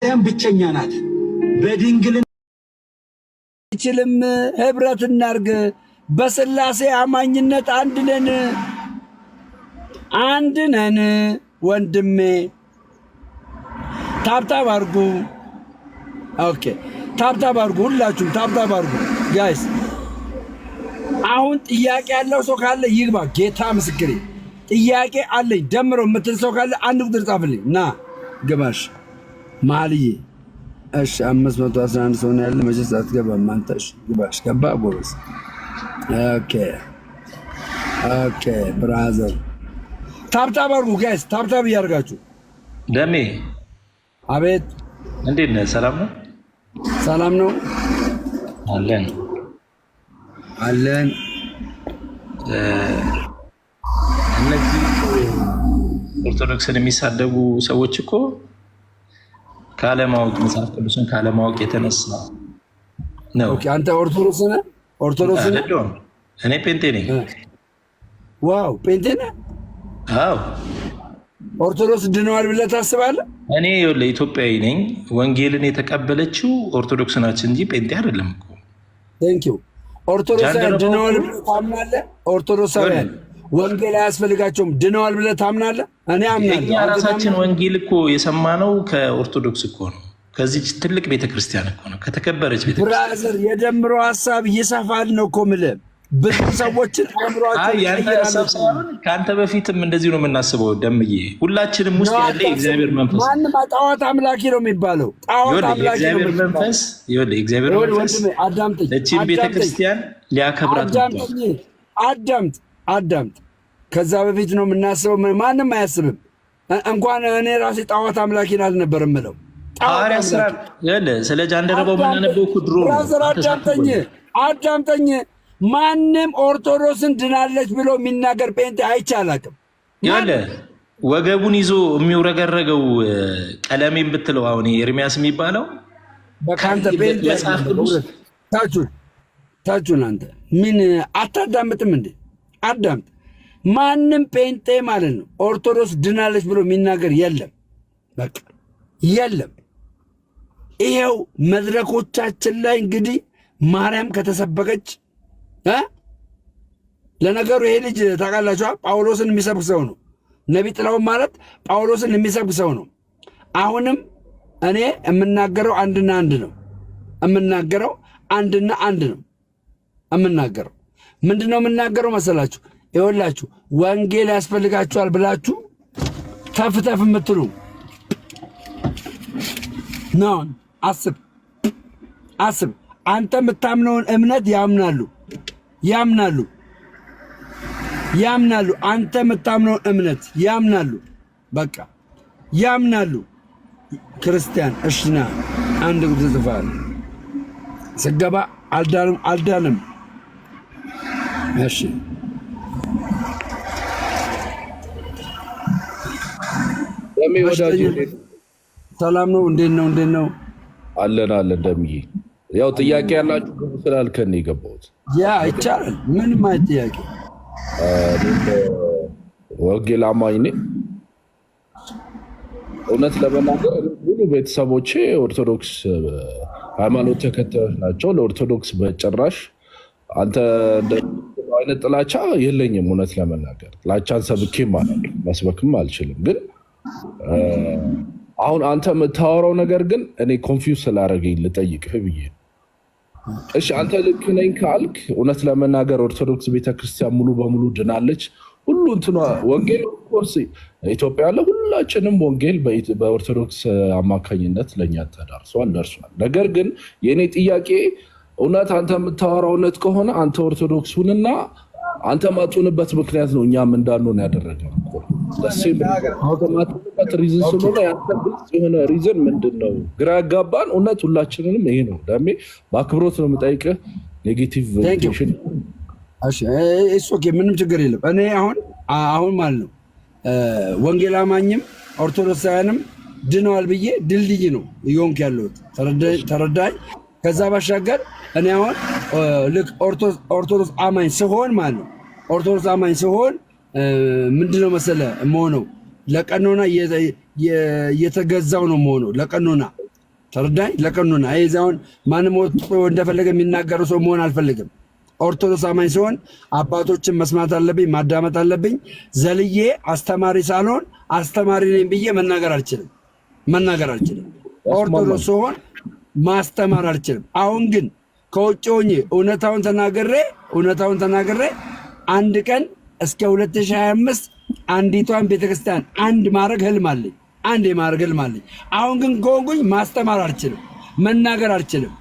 ብቸኛ ናት በድንግልና ይችልም ህብረት እናርግ በስላሴ አማኝነት አንድ ነን ወንድሜ ታብታብ አርጉ ኦኬ ታብታብ አርጉ ሁላችሁም ታብታብ አርጉ ጋይስ አሁን ጥያቄ ያለው ሰው ካለ ይግባ ጌታ ምስክሬ ጥያቄ አለኝ ደምሮ የምትል ሰው ካለ አንድ ቁጥር ጻፍልኝ ና ግባሽ ማልዬ እሺ 511 ሰው ነው ያለ መቼስ አትገባም አንተ እሺ ግባሽ ገባ ጎበዝ ኦኬ ብራዘር ታብታብ አርጉ ጋይስ ታብታብ ያርጋችሁ ደሜ አቤት እንዴት ነህ ሰላም ነው አለን እነዚህ ኦርቶዶክስን የሚሳደቡ ሰዎች እኮ ካለማወቅ መጽሐፍ ቅዱስን ካለማወቅ የተነሳ ነው። ኦኬ አንተ ኦርቶዶክስ ነህ? ኦርቶዶክስ ነህ? እኔ ጴንጤ ነኝ። ዋው ጴንጤ ነህ? አዎ። ኦርቶዶክስ ድነዋል ብለህ ታስባለህ? እኔ ኢትዮጵያዊ ነኝ። ወንጌልን የተቀበለችው ኦርቶዶክስ ናት እንጂ ጴንጤ አይደለም እኮ። ቴንክ ዩ። ኦርቶዶክሳውያን ድነዋል ብለህ ታምናለህ? ኦርቶዶክሳውያን ወንጌል አያስፈልጋቸውም ድነዋል ብለህ ታምናለህ? እኔ አምናለሁ። እኛ ራሳችን ወንጌል እኮ የሰማነው ከኦርቶዶክስ እኮ ነው። ከዚህ ትልቅ ቤተክርስቲያን እኮ ነው። ከተከበረች ቤተክርስቲያን ብራዘር የደምሮ ሐሳብ ይሰፋል ነው እኮ የምልህ። ብዙ ሰዎችን አምሯቸው ያንተ ሐሳብ ሳይሆን ከአንተ በፊትም እንደዚህ ነው የምናስበው። ደምዬ ሁላችንም ውስጥ ያለ የእግዚአብሔር መንፈስ ማንም ጣዖት አምላኪ ነው የሚባለው። ጣዖት አምላኪ ነው መንፈስ ይወል የእግዚአብሔር መንፈስ እቺን ቤተክርስቲያን ሊያከብራት አዳምጥ ከዛ በፊት ነው የምናስበው። ማንም አያስብም። እንኳን እኔ ራሴ ጣዖት አምላኪን አልነበረም የምለው። ሐዋርያ ሥራ ስለ ጃንደረባው የምናነበው እኮ ድሮ አዳምጠኝ። ማንም ኦርቶዶክስን ድናለች ብሎ የሚናገር ጴንጤ አይቻላቅም። ወገቡን ይዞ የሚውረገረገው ቀለሜን ብትለው አሁን ኤርሚያስ የሚባለው በካንተ ጴንጤ ታቹን አንተ ምን አታዳምጥም እንዴ? አዳምጥ። ማንም ጴንጤ ማለት ነው ኦርቶዶክስ ድናለች ብሎ የሚናገር የለም። በቃ የለም። ይሄው መድረኮቻችን ላይ እንግዲህ ማርያም ከተሰበከች ለነገሩ ይሄ ልጅ ታውቃላችሁ ጳውሎስን የሚሰብክ ሰው ነው። ነቢይ ጥላውን ማለት ጳውሎስን የሚሰብክ ሰው ነው። አሁንም እኔ የምናገረው አንድና አንድ ነው። የምናገረው ምንድነው የምናገረው መሰላችሁ? ይኸውላችሁ ወንጌል ያስፈልጋችኋል ብላችሁ ተፍተፍ የምትሉ ነው። አስብ። አንተ የምታምነውን እምነት ያምናሉ። አንተ የምታምነውን እምነት ያምናሉ። በቃ ያምናሉ። ክርስቲያን እሽና አንድ ቁጥር ጽፋል ስገባ አልዳንም። እሺ ሰላም ነው። እንዴት ነው? አለን ደምዬ። ያው ጥያቄ ያላችሁ ግቡ ስላልከን ነው የገባሁት። ያ ይቻላል። ምን ማለት ጥያቄ? ወንጌል አማኝ ነኝ። እውነት ለመናገር ሁሉ ቤተሰቦቼ ኦርቶዶክስ ሃይማኖት ተከታዮች ናቸው። ለኦርቶዶክስ በጭራሽ አንተ እንደ አይነት ጥላቻ የለኝም። እውነት ለመናገር ጥላቻን ሰብኬም አላውቅም፣ መስበክም አልችልም። ግን አሁን አንተ የምታወራው ነገር ግን እኔ ኮንፊውዝ ስላደረገኝ ልጠይቅህ ብዬ ነው። እሺ አንተ ልክ ነኝ ካልክ እውነት ለመናገር ኦርቶዶክስ ቤተክርስቲያን ሙሉ በሙሉ ድናለች። ሁሉ እንትኗ ወንጌል ኮርስ ኢትዮጵያ ያለ ሁላችንም ወንጌል በኦርቶዶክስ አማካኝነት ለኛ ደርሷል። ነገር ግን የኔ ጥያቄ እውነት አንተ የምታወራው እውነት ከሆነ አንተ ኦርቶዶክስ ሁንና አንተ ማጥኑበት ምክንያት ነው እኛም እንዳንሆን ያደረገው እኮ አውቶማቲክ ሪዝን ስለሆነ ያንተ ግልጽ የሆነ ሪዝን ምንድነው? ግራ ያጋባን እውነት ሁላችንንም ይሄ ነው። ደሜ በአክብሮት ነው የምጠይቅህ። ኔጌቲቭ ቬንቲሌሽን ኦኬ፣ ምንም ችግር የለም። እኔ አሁን ማለት ነው ወንጌል አማኝም ኦርቶዶክሳውያንም ድነዋል ብዬ ድልድይ ነው እየሆንክ ያለሁት። ተረዳኝ። ከዛ ባሻገር እኔ አሁን ልክ ኦርቶዶክስ አማኝ ስሆን ማለት ነው ኦርቶዶክስ አማኝ ስሆን ምንድነው መሰለ መሆነው ለቀኖና የተገዛው ነው መሆነው ለቀኖና ተረዳኝ። ለቀኑና አይዛውን ማንም ወጥቶ እንደፈለገ የሚናገረው ሰው መሆን አልፈልግም። ኦርቶዶክስ አማኝ ሲሆን አባቶችን መስማት አለብኝ፣ ማዳመጥ አለብኝ። ዘልዬ አስተማሪ ሳልሆን አስተማሪ ነኝ ብዬ መናገር አልችልም። ኦርቶዶክስ ሲሆን ማስተማር አልችልም። አሁን ግን ከውጭ ሆኜ እውነታውን ተናግሬ አንድ ቀን እስከ 2025 አንዲቷን ቤተክርስቲያን አንድ ማድረግ ህልም አለኝ። አሁን ግን ከሆንኩኝ ማስተማር አልችልም፣ መናገር አልችልም።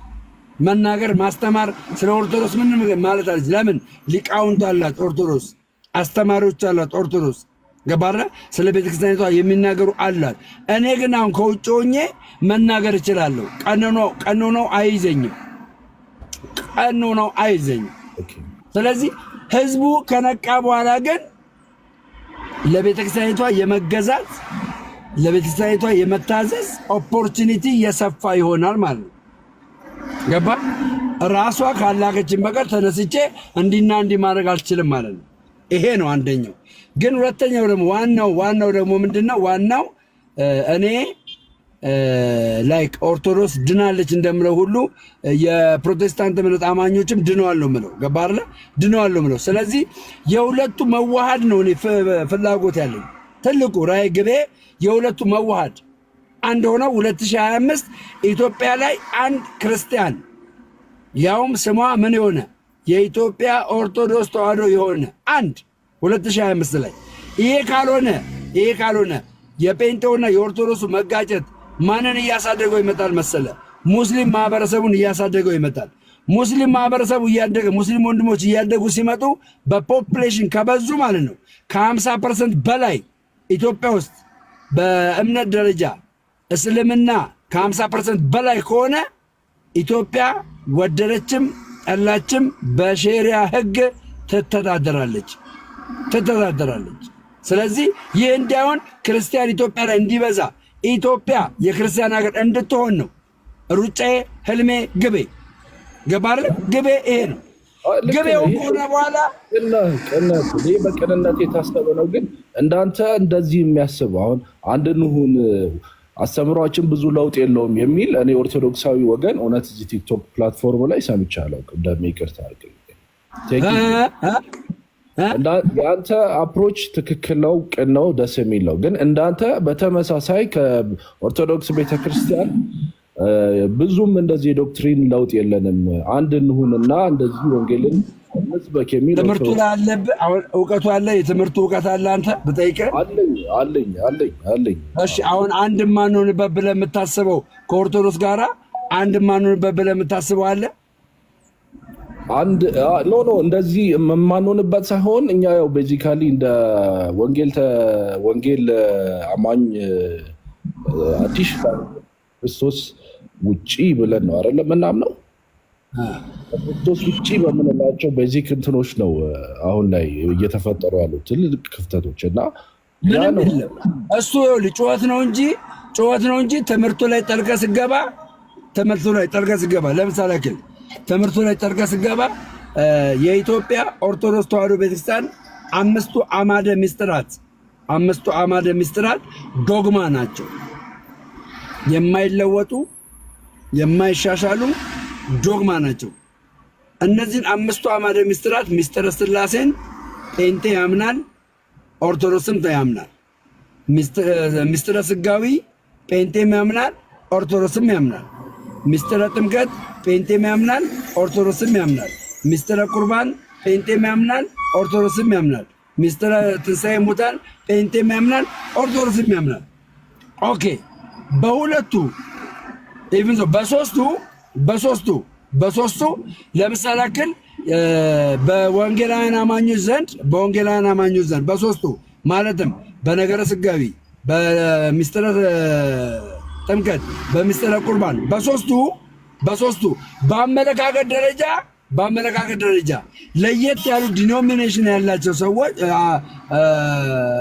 ማስተማር ስለ ኦርቶዶክስ ምን ማለት አልችልም። ለምን? ሊቃውንት አላት ኦርቶዶክስ፣ አስተማሪዎች አላት ኦርቶዶክስ። ገባረ? ስለ ቤተክርስቲያኒቷ የሚናገሩ አላት። እኔ ግን አሁን ከውጭ ሆኜ መናገር እችላለሁ። ቀኖናው አይዘኝም። ስለዚህ ህዝቡ ከነቃ በኋላ ግን ለቤተክርስቲያኒቷ የመገዛት ለቤተክርስቲያኒቷ የመታዘዝ ኦፖርቹኒቲ የሰፋ ይሆናል ማለት ነው። ገባ? ራሷ ካላከችን በቀር ተነስቼ እንዲና እንዲ ማድረግ አልችልም ማለት ነው። ይሄ ነው አንደኛው። ግን ሁለተኛው ደግሞ ዋናው ደግሞ ምንድነው? ዋናው እኔ ላይክ ኦርቶዶክስ ድናለች እንደምለው ሁሉ የፕሮቴስታንት እምነት አማኞችም ድነዋል ነው የምለው። ገባ አይደለ? ድነዋል ነው የምለው። ስለዚህ የሁለቱ መዋሃድ ነው እኔ ፍላጎት ያለኝ። ትልቁ ራዕይ ግቤ የሁለቱ መዋሃድ አንድ ሆነው 2025 ኢትዮጵያ ላይ አንድ ክርስቲያን ያውም ስሟ ምን የሆነ የኢትዮጵያ ኦርቶዶክስ ተዋሕዶ የሆነ አንድ 2025 ላይ ይሄ ካልሆነ የጴንጤውና የኦርቶዶክሱ መጋጨት ማንን እያሳደገው ይመጣል መሰለ? ሙስሊም ማህበረሰቡን እያሳደገው ይመጣል። ሙስሊም ማህበረሰቡ እያደገ ሙስሊም ወንድሞች እያደጉ ሲመጡ በፖፕሌሽን ከበዙ ማለት ነው ከ50% በላይ ኢትዮጵያ ውስጥ በእምነት ደረጃ እስልምና ከ50% በላይ ከሆነ ኢትዮጵያ ወደደችም ጠላችም በሼሪያ ህግ ትተዳደራለች። ስለዚህ ይህ እንዳይሆን ክርስቲያን ኢትዮጵያ ላይ እንዲበዛ ኢትዮጵያ የክርስቲያን ሀገር እንድትሆን ነው ሩጫዬ፣ ህልሜ፣ ግቤ። ገባር ግቤ ይሄ ነው። ግቤው ከሆነ በኋላ ይህ በቅንነት የታሰበ ነው። ግን እንዳንተ እንደዚህ የሚያስብ አሁን አንድ ንሁን አስተምሯችን ብዙ ለውጥ የለውም የሚል እኔ ኦርቶዶክሳዊ ወገን እውነት እዚህ ቲክቶክ ፕላትፎርም ላይ ሰምቻለሁ። እንደሚቅርታ የአንተ አፕሮች ትክክል ነው፣ ቅን ነው፣ ደስ የሚል ነው። ግን እንዳንተ በተመሳሳይ ከኦርቶዶክስ ቤተክርስቲያን ብዙም እንደዚህ ዶክትሪን ለውጥ የለንም አንድ እንሁንና እንደዚህ ወንጌልን መስበክ የሚል ትምህርቱ ላይ አለብህ። አሁን እውቀቱ አለ፣ የትምህርቱ እውቀት አለ። አንተ ብጠይቀህ አለኝ። እሺ አሁን አንድ ማንሆንበት ብለህ የምታስበው ከኦርቶዶክስ ጋራ አንድ ማንሆንበት ብለህ የምታስበው አለ? ኖ እንደዚህ የማንሆንበት ሳይሆን እኛ ያው ቤዚካሊ እንደ ወንጌል አማኝ አዲስ ክርስቶስ ውጪ ብለን ነው አይደለም ምናምነው። ክርስቶስ ውጪ በምንላቸው ቤዚክ እንትኖች ነው አሁን ላይ እየተፈጠሩ ያሉት ትልልቅ ክፍተቶች እና እሱ ጩኸት ነው እንጂ ትምህርቱ ላይ ጠልቀህ ስገባ ለምሳሌ ያክል ትምህርቱ ላይ ጠልቀህ ስገባ የኢትዮጵያ ኦርቶዶክስ ተዋሕዶ ቤተክርስቲያን አምስቱ አዕማደ ምስጢራት ዶግማ ናቸው። የማይለወጡ የማይሻሻሉ ዶግማ ናቸው። እነዚህን አምስቱ አዕማደ ምስጢራት ምስጢረ ሥላሴን ጴንጤ ያምናል፣ ኦርቶዶክስም ያምናል። ምስጢረ ሥጋዌ ጴንጤም ያምናል፣ ኦርቶዶክስም ያምናል። ምስጢረ ጥምቀት ጴንጤም ያምናል፣ ኦርቶዶክስም ያምናል። ምስጢረ ቁርባን ጴንጤም ያምናል፣ ኦርቶዶክስም ያምናል። ምስጢረ ትንሣኤ ሙታን ጴንጤም ያምናል፣ ኦርቶዶክስም ያምናል። ኦኬ በሁለቱ ኢቭን በሶስቱ ለምሳሌ ያክል በወንጌላውያን አማኞች ዘንድ በሶስቱ ማለትም በነገረ ሥጋዌ፣ በምስጢረ ጥምቀት፣ በምስጢረ ቁርባን በሶስቱ በአመለካከት ደረጃ ለየት ያሉ ዲኖሚኔሽን ያላቸው ሰዎች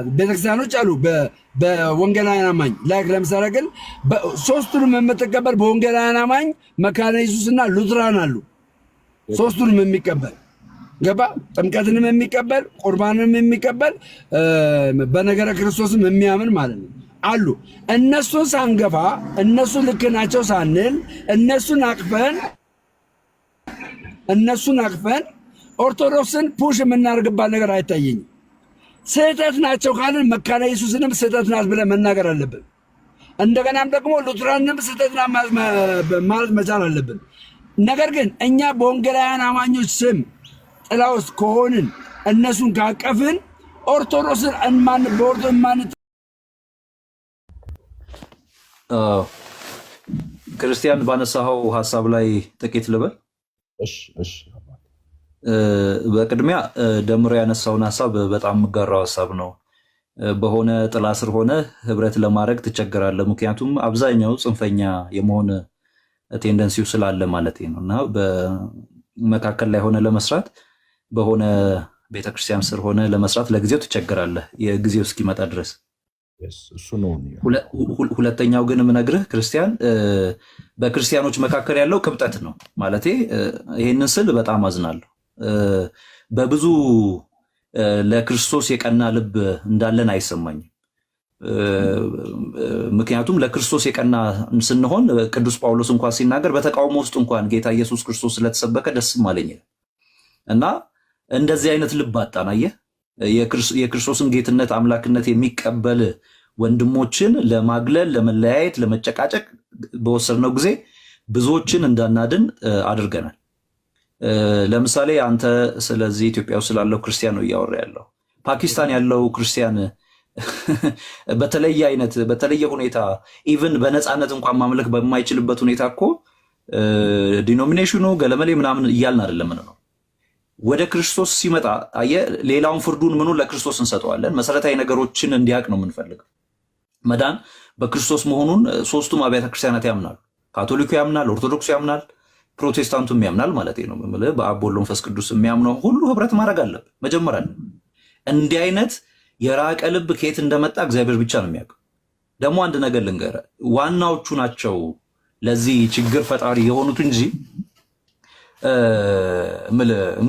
ቤተክርስቲያኖች አሉ። በወንጌላውያን አማኝ ላይክ ለምሳሌ ግን ሶስቱንም የምትቀበል በወንጌላውያን አማኝ መካነ ኢየሱስና ሉትራን አሉ። ሶስቱንም የሚቀበል ገባ፣ ጥምቀትንም የሚቀበል ቁርባንንም የሚቀበል በነገረ ክርስቶስም የሚያምን ማለት ነው። አሉ። እነሱን ሳንገፋ እነሱ ልክ ናቸው ሳንል እነሱን አቅፈን ኦርቶዶክስን ፑሽ የምናደርግባት ነገር አይታየኝም። ስህተት ናቸው ካልን መካነ ኢየሱስንም ስህተት ናት ብለን መናገር አለብን። እንደገናም ደግሞ ሉትራንንም ስህተት ናት ማለት መቻል አለብን። ነገር ግን እኛ በወንጌላውያን አማኞች ስም ጥላ ውስጥ ከሆንን እነሱን ካቀፍን ኦርቶዶክስን ክርስቲያን ባነሳኸው ሀሳብ ላይ ጥቂት ልበል። በቅድሚያ ደምሮ ያነሳውን ሀሳብ በጣም የምጋራው ሀሳብ ነው። በሆነ ጥላ ስር ሆነ ህብረት ለማድረግ ትቸገራለህ። ምክንያቱም አብዛኛው ጽንፈኛ የመሆን ቴንደንሲው ስላለ ማለት ነው እና በመካከል ላይ ሆነ ለመስራት በሆነ ቤተክርስቲያን ስር ሆነ ለመስራት ለጊዜው ትቸገራለህ፣ የጊዜው እስኪመጣ ድረስ። ሁለተኛው ግን የምነግርህ ክርስቲያን በክርስቲያኖች መካከል ያለው ክብጠት ነው ማለት። ይህንን ስል በጣም አዝናለሁ። በብዙ ለክርስቶስ የቀና ልብ እንዳለን አይሰማኝም። ምክንያቱም ለክርስቶስ የቀና ስንሆን ቅዱስ ጳውሎስ እንኳን ሲናገር በተቃውሞ ውስጥ እንኳን ጌታ ኢየሱስ ክርስቶስ ስለተሰበከ ደስም አለኝ እና እንደዚህ አይነት ልብ አጣናየ የክርስቶስን ጌትነት አምላክነት የሚቀበል ወንድሞችን ለማግለል፣ ለመለያየት፣ ለመጨቃጨቅ በወሰድነው ጊዜ ብዙዎችን እንዳናድን አድርገናል። ለምሳሌ አንተ ስለዚህ ኢትዮጵያ ውስጥ ስላለው ክርስቲያን ነው እያወራ ያለው። ፓኪስታን ያለው ክርስቲያን በተለየ ሁኔታ ኢቭን በነፃነት እንኳን ማምለክ በማይችልበት ሁኔታ እኮ ዲኖሚኔሽኑ ገለመሌ ምናምን እያልን አይደለም ነው። ወደ ክርስቶስ ሲመጣ ሌላውን ፍርዱን ምኑን ለክርስቶስ እንሰጠዋለን። መሰረታዊ ነገሮችን እንዲያውቅ ነው የምንፈልገው። መዳን በክርስቶስ መሆኑን ሶስቱም አብያተ ክርስቲያናት ያምናሉ። ካቶሊኩ ያምናል፣ ኦርቶዶክሱ ያምናል፣ ፕሮቴስታንቱም ያምናል ማለት ነው። በአብ ወልድ መንፈስ ቅዱስ የሚያምነው ሁሉ ህብረት ማድረግ አለብን። መጀመሪያ እንዲህ አይነት የራቀ ልብ ከየት እንደመጣ እግዚአብሔር ብቻ ነው የሚያውቀው። ደግሞ አንድ ነገር ልንገርህ፣ ዋናዎቹ ናቸው ለዚህ ችግር ፈጣሪ የሆኑት እንጂ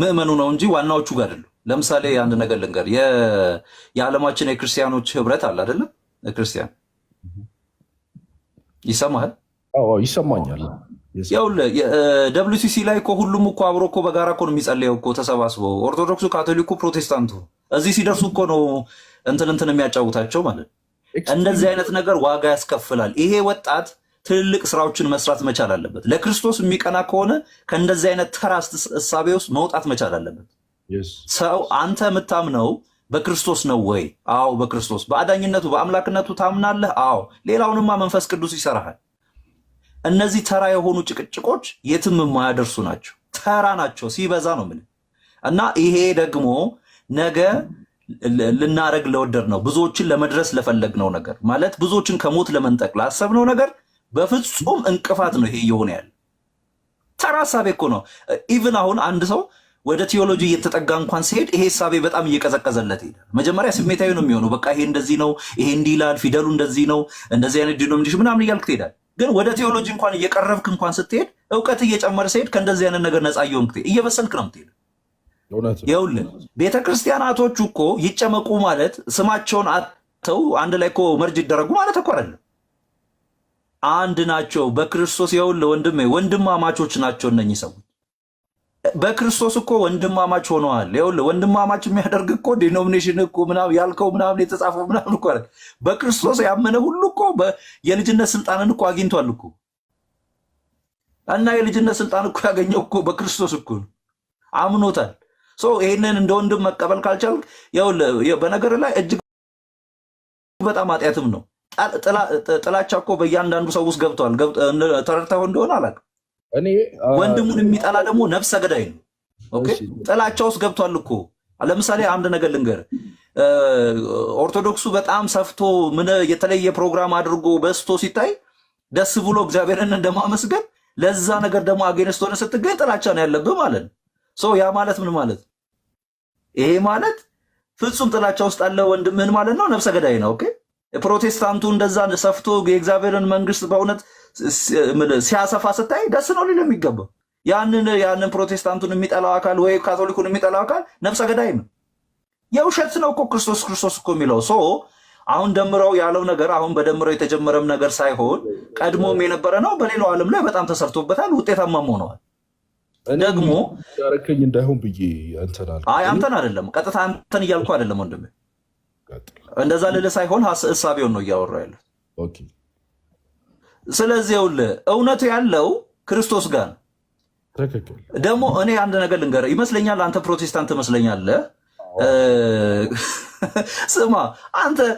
ምዕመኑ ነው እንጂ ዋናዎቹ ጋር አይደሉም። ለምሳሌ አንድ ነገር ልንገርህ፣ የዓለማችን የክርስቲያኖች ህብረት አለ አይደለም? ክርስቲያን ይሰማሃል? ይሰማኛል። WCC ላይ እኮ ሁሉም እኮ አብሮ እኮ በጋራ እኮ ነው የሚጸልየው እኮ ተሰባስበው፣ ኦርቶዶክሱ፣ ካቶሊኩ፣ ፕሮቴስታንቱ እዚህ ሲደርሱ እኮ ነው እንትን የሚያጫውታቸው ማለት ነው። እንደዚህ አይነት ነገር ዋጋ ያስከፍላል። ይሄ ወጣት ትልልቅ ስራዎችን መስራት መቻል አለበት። ለክርስቶስ የሚቀና ከሆነ ከእንደዚህ አይነት ተራ እሳቤ ውስጥ መውጣት መቻል አለበት። ሰው አንተ የምታምነው በክርስቶስ ነው ወይ? አዎ በክርስቶስ በአዳኝነቱ በአምላክነቱ ታምናለህ? አዎ። ሌላውንማ መንፈስ ቅዱስ ይሰራሃል። እነዚህ ተራ የሆኑ ጭቅጭቆች የትም የማያደርሱ ናቸው። ተራ ናቸው ሲበዛ ነው ምን እና ይሄ ደግሞ ነገ ልናረግ ለወደድ ነው ብዙዎችን ለመድረስ ለፈለግነው ነገር ማለት ብዙዎችን ከሞት ለመንጠቅ ላሰብነው ነገር በፍጹም እንቅፋት ነው ይሄ እየሆነ ያለ። ተራ ሐሳቤ እኮ ነው። ኢቭን አሁን አንድ ሰው ወደ ቲዮሎጂ እየተጠጋ እንኳን ሲሄድ ይሄ ሐሳቤ በጣም እየቀዘቀዘለት ይሄዳል። መጀመሪያ ስሜታዊ ነው የሚሆነው። በቃ ይሄ እንደዚህ ነው፣ ይሄ እንዲህ ይላል፣ ፊደሉ እንደዚህ ነው፣ እንደዚህ አይነት ዲኖሚኔሽን ምናምን እያልክ ትሄዳል። ግን ወደ ቴዎሎጂ እንኳን እየቀረብክ እንኳን ስትሄድ እውቀት እየጨመረ ሲሄድ ከእንደዚህ አይነት ነገር ነፃ እየሆንክ እየበሰልክ ነው የምትሄድ። ይኸውልህ ቤተክርስቲያናቶቹ እኮ ይጨመቁ ማለት ስማቸውን አተው አንድ ላይ እኮ መርጅ ይደረጉ ማለት እኮ አይደለም። አንድ ናቸው በክርስቶስ። ይኸውልህ ወንድሜ ወንድማማቾች ናቸው እነኚህ ሰዎች በክርስቶስ እኮ ወንድማማች ሆነዋል። ይኸውልህ ወንድማማች የሚያደርግ እኮ ዲኖሚኔሽን እኮ ምናምን ያልከው ምናምን የተጻፈው ምናምን እኮ አይደል። በክርስቶስ ያመነ ሁሉ እኮ የልጅነት ስልጣንን እኮ አግኝቷል እኮ እና የልጅነት ስልጣን እኮ ያገኘው እኮ በክርስቶስ እኮ ነው፣ አምኖታል። ይሄንን እንደ ወንድም መቀበል ካልቻልክ ይኸውልህ በነገር ላይ እጅግ በጣም ኃጢአትም ነው። ጥላቻ እኮ በእያንዳንዱ ሰው ውስጥ ገብተዋል። ተረድተው እንደሆነ አላውቅም። ወንድሙን የሚጠላ ደግሞ ነፍሰ ገዳይ ነው። ኦኬ ጥላቻ ውስጥ ገብቷል እኮ። ለምሳሌ አንድ ነገር ልንገር፣ ኦርቶዶክሱ በጣም ሰፍቶ ምን የተለየ ፕሮግራም አድርጎ በስቶ ሲታይ ደስ ብሎ እግዚአብሔርን እንደማመስገን ለዛ ነገር ደግሞ አጌንስት ሆነ ስትገኝ ጥላቻ ነው ያለብህ ማለት ነው። ያ ማለት ምን ማለት? ይሄ ማለት ፍጹም ጥላቻ ውስጥ አለ ወንድምህን ማለት ነው። ነፍሰ ገዳይ ነው። ኦኬ ፕሮቴስታንቱ እንደዛ ሰፍቶ የእግዚአብሔርን መንግስት በእውነት ሲያሰፋ ስታይ ደስ ነው ሊል የሚገባው። ያንን ፕሮቴስታንቱን የሚጠላው አካል ወይ ካቶሊኩን የሚጠላው አካል ነፍሰ ገዳይ ነው። የውሸት ነው እኮ ክርስቶስ እኮ የሚለው አሁን ደምረው ያለው ነገር አሁን በደምረው የተጀመረም ነገር ሳይሆን ቀድሞም የነበረ ነው። በሌላው ዓለም ላይ በጣም ተሰርቶበታል፣ ውጤታማም ሆነዋል። ደግሞ ያረከኝ እንዳይሆን ብዬ አንተናል። አይ አንተን አይደለም፣ ቀጥታ አንተን እያልኩ አይደለም ወንድሜ፣ እንደዛ ልልህ ሳይሆን እሳቤውን ነው እያወራሁ ያለው። ኦኬ። ስለዚህ ይኸውልህ እውነቱ ያለው ክርስቶስ ጋር ነው። ትክክል። ደግሞ እኔ አንድ ነገር ልንገርህ ይመስለኛል፣ አንተ ፕሮቴስታንት ትመስለኛለህ። ስማ አንተ